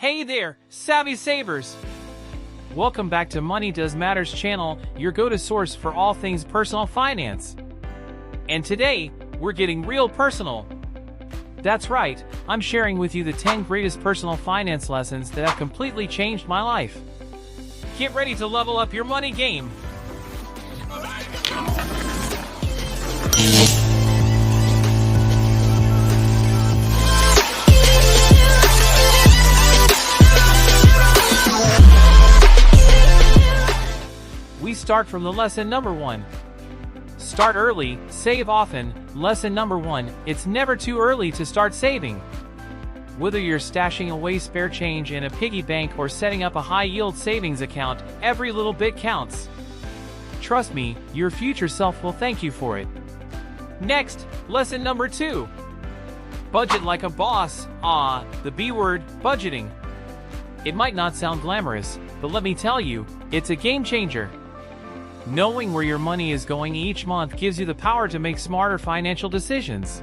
Hey there, savvy savers! Welcome back to Money Does Matters channel, your go-to source for all things personal finance. And today, we're getting real personal. That's right, I'm sharing with you the 10 greatest personal finance lessons that have completely changed my life. Get ready to level up your money game. We start from the lesson number 1. Start early, save often. Lesson number 1, it's never too early to start saving. Whether you're stashing away spare change in a piggy bank or setting up a high-yield savings account, every little bit counts. Trust me, your future self will thank you for it. Next, lesson number 2. Budget like a boss. The B word, budgeting. It might not sound glamorous, but let me tell you, it's a game changer. Knowing where your money is going each month gives you the power to make smarter financial decisions.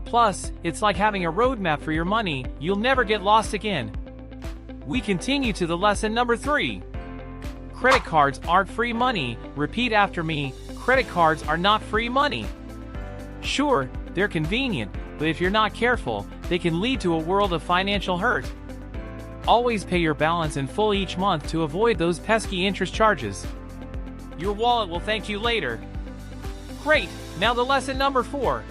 Plus, it's like having a roadmap for your money, you'll never get lost again. We continue to the lesson number 3. Credit cards aren't free money. Repeat after me, credit cards are not free money. Sure, they're convenient, but if you're not careful, they can lead to a world of financial hurt. Always pay your balance in full each month to avoid those pesky interest charges. Your wallet will thank you later. Great, now the lesson number 4.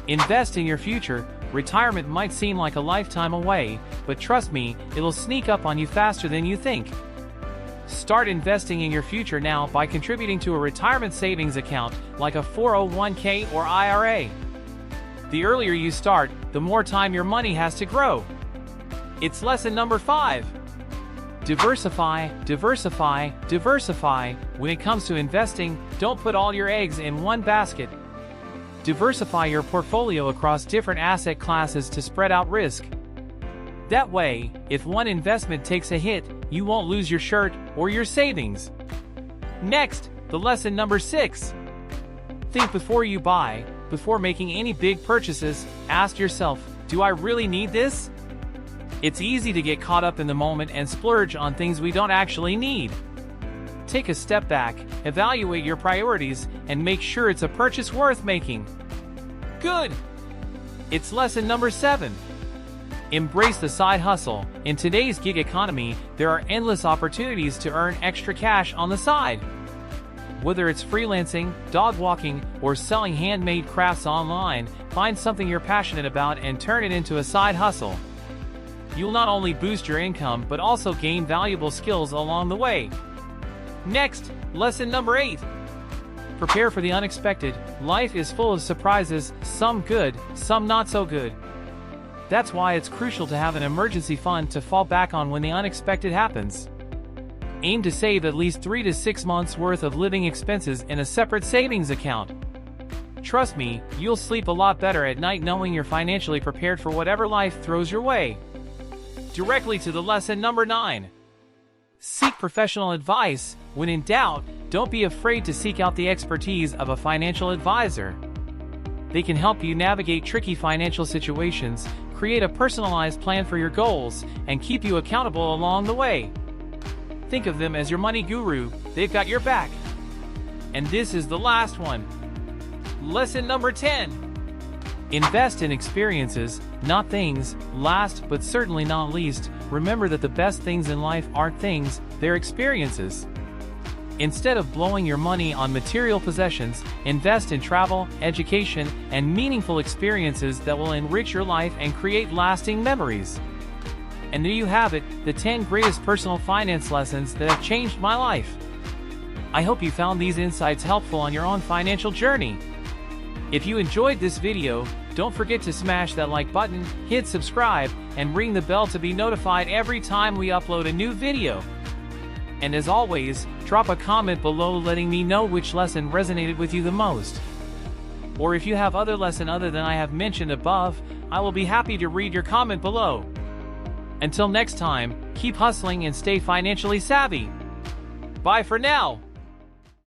Invest in your future. Retirement might seem like a lifetime away, but trust me, it'll sneak up on you faster than you think. Start investing in your future now by contributing to a retirement savings account like a 401k or IRA. The earlier you start, the more time your money has to grow. It's lesson number 5. Diversify, diversify, diversify. When it comes to investing, don't put all your eggs in one basket. Diversify your portfolio across different asset classes to spread out risk. That way, if one investment takes a hit, you won't lose your shirt or your savings. Next, the lesson number 6. Think before you buy. Before making any big purchases, ask yourself, do I really need this? It's easy to get caught up in the moment and splurge on things we don't actually need. Take a step back, evaluate your priorities, and make sure it's a purchase worth making. Good! It's lesson number 7. Embrace the side hustle. In today's gig economy, there are endless opportunities to earn extra cash on the side. Whether it's freelancing, dog walking, or selling handmade crafts online, find something you're passionate about and turn it into a side hustle. You'll not only boost your income but also gain valuable skills along the way. Next, lesson number 8. Prepare for the unexpected. Life is full of surprises, some good, some not so good. That's why it's crucial to have an emergency fund to fall back on when the unexpected happens. Aim to save at least 3 to 6 months' worth of living expenses in a separate savings account. Trust me, you'll sleep a lot better at night knowing you're financially prepared for whatever life throws your way. Directly to the lesson number 9. Seek professional advice. When in doubt, don't be afraid to seek out the expertise of a financial advisor. They can help you navigate tricky financial situations, create a personalized plan for your goals, and keep you accountable along the way. Think of them as your money guru. They've got your back. And this is the last one. Lesson number 10. Invest in experiences, not things. Last but certainly not least, remember that the best things in life aren't things, they're experiences. Instead of blowing your money on material possessions, invest in travel, education, and meaningful experiences that will enrich your life and create lasting memories. And there you have it, the 10 greatest personal finance lessons that have changed my life. I hope you found these insights helpful on your own financial journey. If you enjoyed this video, don't forget to smash that like button, hit subscribe, and ring the bell to be notified every time we upload a new video. And as always, drop a comment below letting me know which lesson resonated with you the most. Or if you have other lesson other than I have mentioned above, I will be happy to read your comment below. Until next time, keep hustling and stay financially savvy. Bye for now.